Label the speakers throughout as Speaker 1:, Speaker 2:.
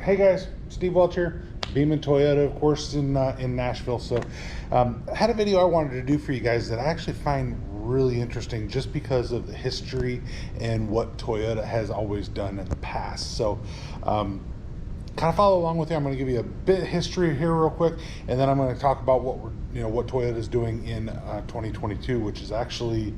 Speaker 1: Hey guys, Steve Welch here, Beam and Toyota, of course, in Nashville. So I had a video I wanted to do for you guys that I actually find really interesting just because of the history and what Toyota has always done in the past. So kind of follow along with you. I'm going to give you a bit of history here real quick, and then I'm going to talk about what Toyota is doing in 2022, which is actually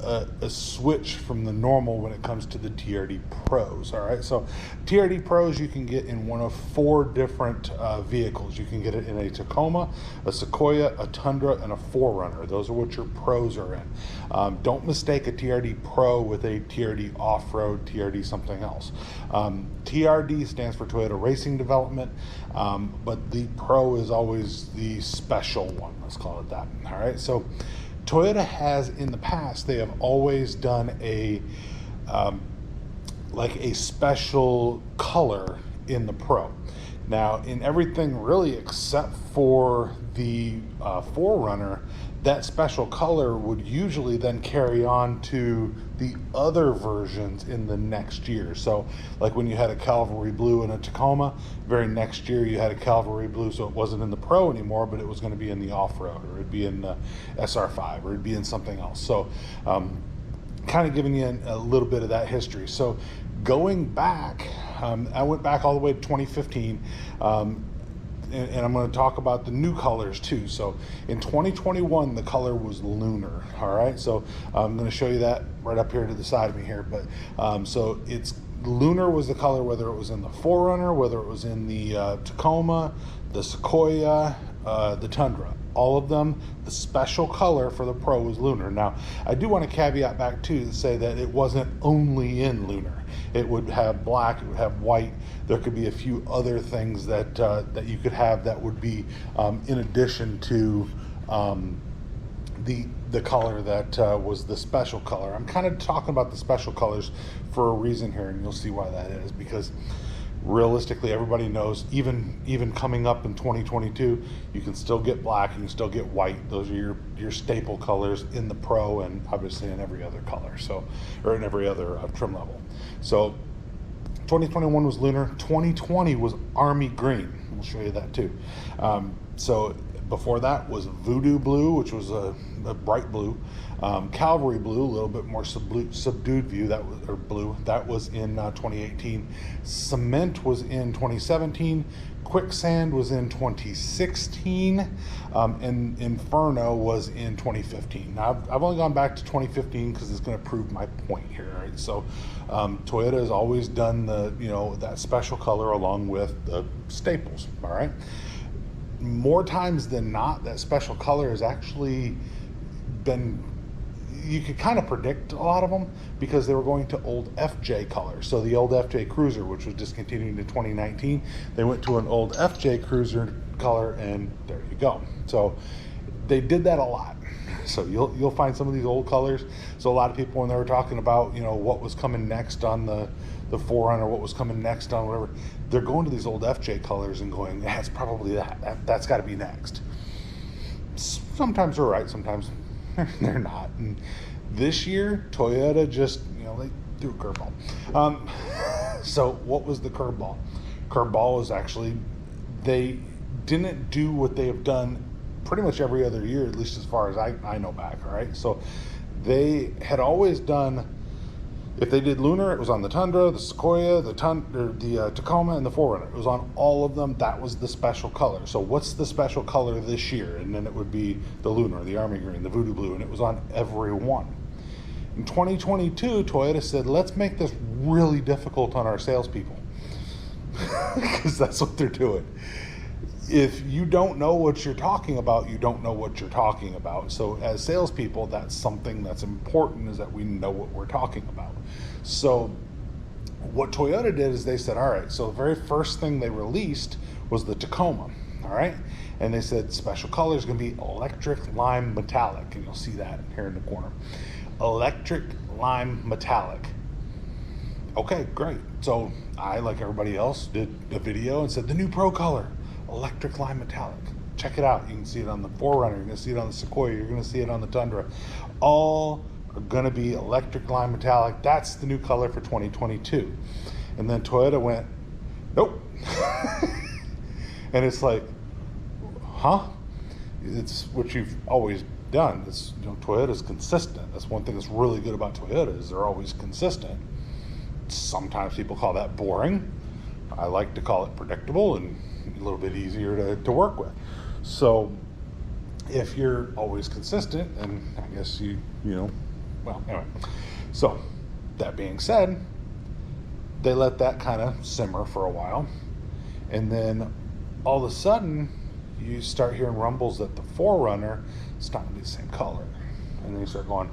Speaker 1: a switch from the normal when it comes to the TRD Pros. All right, so TRD Pros you can get in one of 4 different vehicles. You can get it in a Tacoma, a Sequoia, a Tundra, and a 4Runner. Those are what your Pros are in. Don't mistake a TRD Pro with a TRD Off-Road, TRD something else. TRD stands for Toyota Racing Development, but the Pro is always the special one. Let's call it that. All right, so Toyota has in the past, they have always done a special color in the Pro. Now, in everything really except for the 4Runner, that special color would usually then carry on to the other versions in the next year. So like when you had a Cavalry Blue and a Tacoma, very next year you had a Cavalry Blue, so it wasn't in the Pro anymore, but it was going to be in the Off-Road, or it'd be in the SR5, or it'd be in something else. So kind of giving you a little bit of that history. So going back, I went back all the way to 2015, and I'm going to talk about the new colors too. So in 2021, the color was lunar. All right, so I'm going to show you that right up here to the side of me here. But so it's lunar was the color, whether it was in the 4Runner, whether it was in the Tacoma, the Sequoia, the Tundra. All of them, the special color for the Pro was lunar. Now, I do want to caveat back too to say that it wasn't only in lunar. It would have black, it would have white. There could be a few other things that that you could have that would be in addition to the color that was the special color. I'm kind of talking about the special colors for a reason here, and you'll see why that is, because realistically everybody knows even coming up in 2022, you can still get black, you can still get white. Those are your staple colors in the Pro, and obviously in every other color, so, or in every other trim level. So 2021 was lunar. 2020 was army green. We'll show you that too. So before that was voodoo blue, which was a bright blue. Cavalry blue, a little bit more subdued view, that was, or blue, that was in 2018. Cement was in 2017. Quicksand was in 2016, and Inferno was in 2015. Now, I've only gone back to 2015 because it's going to prove my point here. Right? So Toyota has always done that special color along with the staples. All right. More times than not, that special color has actually been, you could kind of predict a lot of them because they were going to old FJ colors. So the old FJ Cruiser, which was discontinued in 2019, they went to an old FJ Cruiser color, and there you go. So they did that a lot. So you'll find some of these old colors. So a lot of people, when they were talking about what was coming next on the 4Runner, what was coming next on whatever, they're going to these old FJ colors and going, yeah, it's probably that's got to be next. Sometimes they're right, sometimes they're not. And this year, Toyota just, they threw a curveball. So what was the curveball? Curveball is actually, they didn't do what they have done pretty much every other year, at least as far as I know back. All right, so they had always done, if they did lunar, it was on the Tundra, the Sequoia, the Tacoma, and the 4Runner. It was on all of them. That was the special color. So what's the special color this year? And then it would be the lunar, the army green, the voodoo blue, and it was on every one. In 2022, Toyota said, let's make this really difficult on our salespeople, because that's what they're doing. If you don't know what you're talking about, you don't know what you're talking about. So as salespeople, that's something that's important, is that we know what we're talking about. So what Toyota did is they said, all right, so the very first thing they released was the Tacoma, all right? And they said special color is going to be electric lime metallic, and you'll see that here in the corner. Electric lime metallic. Okay, great. So I, like everybody else, did a video and said the new Pro color, electric lime metallic. Check it out. You can see it on the 4Runner, you're going to see it on the Sequoia, you're going to see it on the Tundra. All are going to be electric lime metallic. That's the new color for 2022. And then Toyota went, nope. And it's like, huh? It's what you've always done. It's, you know, Toyota's consistent. That's one thing that's really good about Toyota, is they're always consistent. Sometimes people call that boring. I like to call it predictable and a little bit easier to work with. So if you're always consistent, and I guess you know, well, anyway. So that being said, they let that kind of simmer for a while, and then all of a sudden you start hearing rumbles that the 4Runner is not going to be the same color. And then you start going,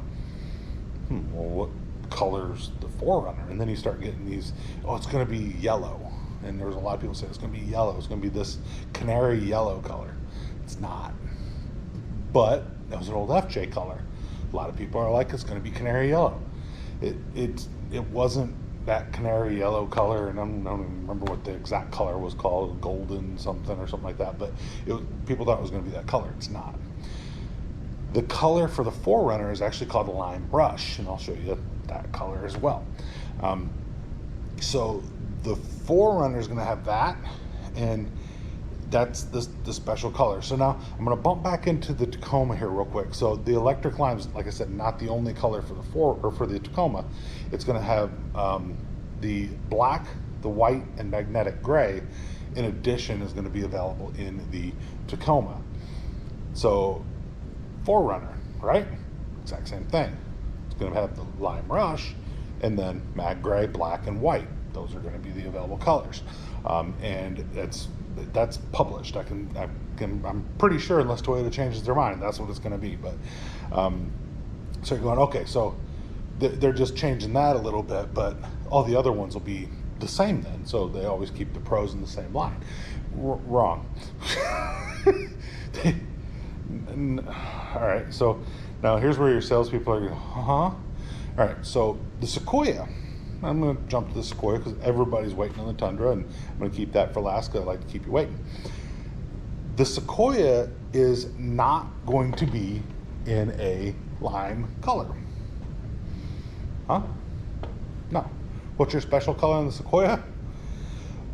Speaker 1: well, what color's the 4Runner? And then you start getting these, oh, it's going to be yellow. And there's a lot of people say it's going to be yellow. It's going to be this canary yellow color. It's not. But that was an old FJ color. A lot of people are like, it's going to be canary yellow. It wasn't that canary yellow color, and I don't even remember what the exact color was called, golden something or something like that, but people thought it was going to be that color. It's not. The color for the 4Runner is actually called lime brush, and I'll show you that color as well. So the 4Runner is going to have that, and that's the special color. So now I'm going to bump back into the Tacoma here real quick. So the electric lime's, like I said, not the only color for the Tacoma. It's going to have the black, the white, and magnetic gray. In addition, is going to be available in the Tacoma. So 4Runner, right? Exact same thing. It's going to have the lime rush, and then mag gray, black, and white. Those are going to be the available colors, and that's published. I'm pretty sure, unless Toyota changes their mind, that's what it's going to be. But so you're going, okay, so they're just changing that a little bit, but all the other ones will be the same then. So they always keep the pros in the same line. Wrong. All right, so now here's where your salespeople are going, All right, so the Sequoia. I'm going to jump to the Sequoia because everybody's waiting on the Tundra, and I'm going to keep that for last because I like to keep you waiting. The Sequoia is not going to be in a lime color. Huh? No. What's your special color on the Sequoia?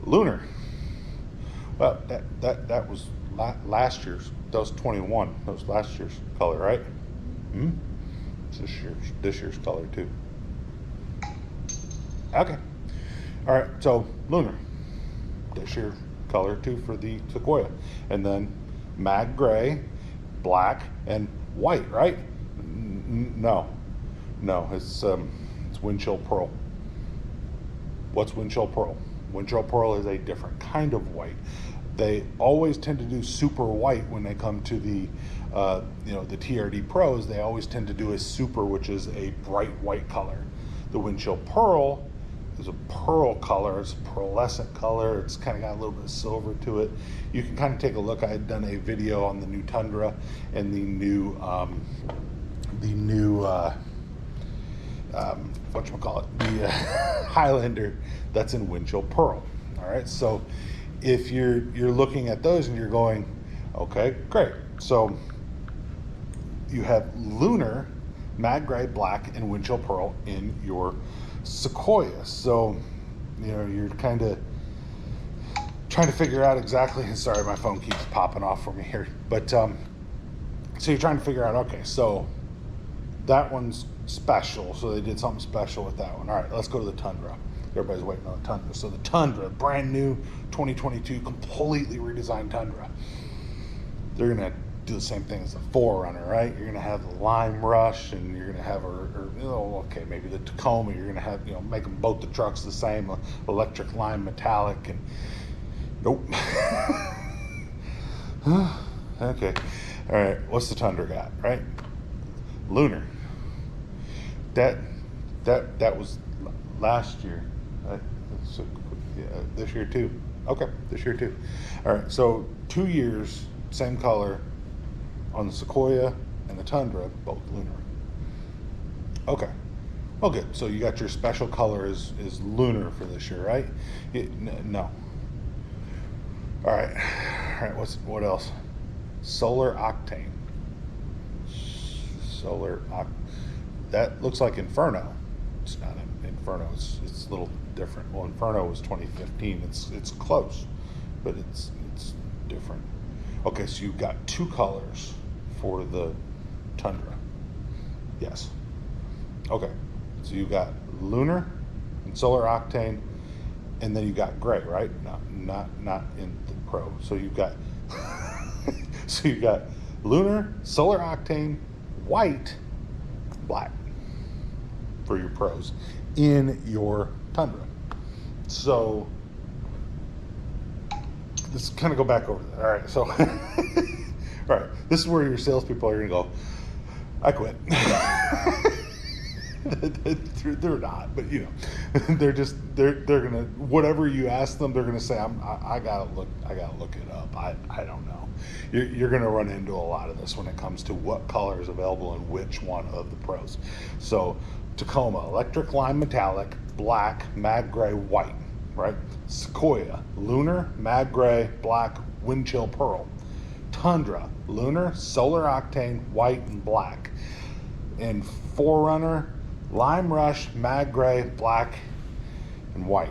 Speaker 1: Lunar. Well, that was last year's. That was 21. That was last year's color, right? It's this year's color too. Okay. All right, so lunar. This year's color too for the Sequoia. And then mag gray, black, and white, right? No, it's wind-chill pearl. What's wind-chill pearl? Wind-chill pearl is a different kind of white. They always tend to do super white when they come to the the TRD Pros. They always tend to do a super, which is a bright white color. The wind-chill pearl is a pearl color. It's a pearlescent color. It's kind of got a little bit of silver to it. You can kind of take a look. I had done a video on the new Tundra and the new whatchamacallit, the Highlander that's in wind-chill pearl. All right, so if you're looking at those and you're going, okay, great. So you have lunar, mag gray, black, and wind-chill pearl in your Sequoia. So you're kind of trying to figure out exactly. Sorry, my phone keeps popping off for me here. But so you're trying to figure out, okay, so that one's special. So they did something special with that one. All right, let's go to the Tundra. Everybody's waiting on the Tundra. So the Tundra, brand new 2022, completely redesigned Tundra. They're gonna do the same thing as the 4Runner, right? You're gonna have the lime rush, and you're gonna have okay, maybe the Tacoma. You're gonna have make them both the trucks the same, electric lime metallic, and nope. Okay, all right. What's the Tundra got? Right, lunar. That was last year. So, yeah, this year too. Okay, this year too. All right, so 2 years, same color on the Sequoia and the Tundra, both lunar. Okay, well good. So you got your special color is lunar for this year, right? No. All right. What else? Solar octane. That looks like Inferno. It's not an Inferno. It's a little different. Well, Inferno was 2015. It's close. but it's different. Okay, so you've got two colors for the Tundra. Yes. Okay, so you got lunar and solar octane, and then you got gray, right? Not in the Pro. So you've got so you got lunar, solar octane, white, black for your Pros in your Tundra. So let's kind of go back over that. All right, so all right, this is where your salespeople are gonna go, I quit. They're not, but you know, they're gonna, whatever you ask them, they're gonna say, I gotta look it up. I don't know. You're gonna run into a lot of this when it comes to what color is available in which one of the Pros. So Tacoma, electric lime metallic, black, mag gray, white, right? Sequoia, lunar, mag gray, black, wind chill pearl. Tundra, lunar, solar octane, white and black. And Forerunner, lime rush, mag gray, black and white.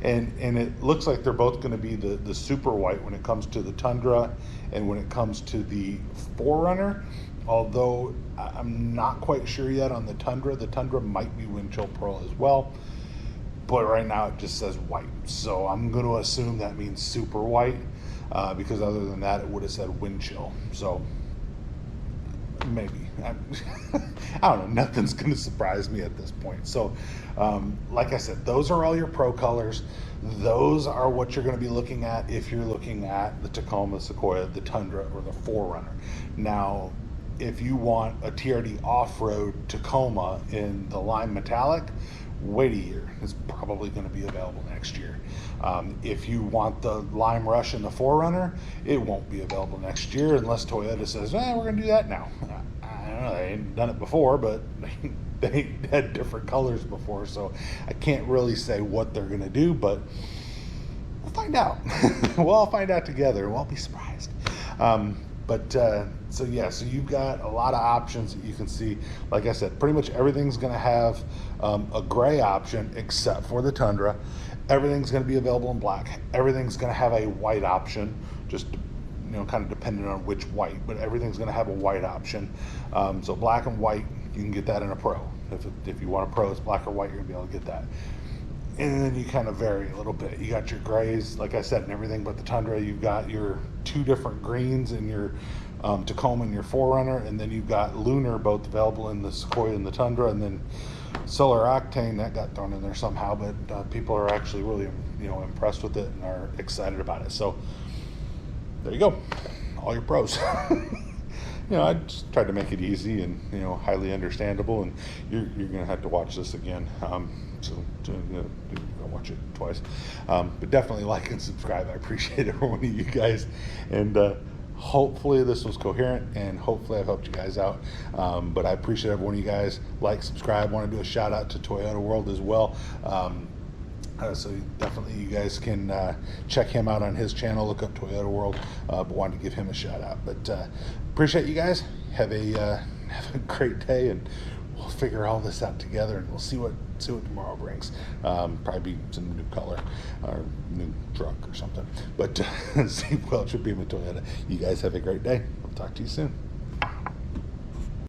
Speaker 1: and it looks like they're both going to be the super white when it comes to the Tundra and when it comes to the Forerunner, although I'm not quite sure yet on the Tundra. The Tundra might be wind chill pearl as well, but right now it just says white, so I'm going to assume that means super white, because other than that it would have said wind chill. So maybe I don't know, nothing's going to surprise me at this point. So like I said, those are all your Pro colors. Those are what you're going to be looking at if you're looking at the Tacoma, Sequoia, the Tundra, or the Forerunner. Now if you want a TRD off-road Tacoma in the lime metallic, wait a year. It's probably going to be available next year. If you want the lime rush and the Forerunner, it won't be available next year unless Toyota says, we're going to do that now. I don't know, they ain't done it before, but they had different colors before, so I can't really say what they're going to do, but we'll find out. We'll all find out together, and we'll be surprised. So yeah, so you've got a lot of options that you can see. Like I said, pretty much everything's going to have a gray option except for the Tundra. Everything's going to be available in black. Everything's going to have a white option, just kind of depending on which white, but everything's going to have a white option. So black and white, you can get that in a Pro. If you want a Pro, it's black or white, you're going to be able to get that. And then you kind of vary a little bit. You got your grays, like I said, and everything but the Tundra. You've got your two different greens in your Tacoma and your Forerunner, and then you've got lunar, both available in the Sequoia and the Tundra, and then solar octane, that got thrown in there somehow, but people are actually really impressed with it and are excited about it. So there you go, all your Pros. I just tried to make it easy and highly understandable, and you're gonna have to watch this again. So I'll watch it twice, but definitely like and subscribe. I appreciate every one of you guys, and hopefully this was coherent, and hopefully I've helped you guys out. But I appreciate every one of you guys. Like, subscribe. Want to do a shout out to Toyota World as well. So definitely you guys can check him out on his channel, look up Toyota World, but wanted to give him a shout out. But appreciate you guys. Have a great day, and we'll figure all this out together, and we'll see what tomorrow brings. Probably be some new color or new truck or something. But see, well, it should be with Toyota. You guys have a great day. We'll talk to you soon.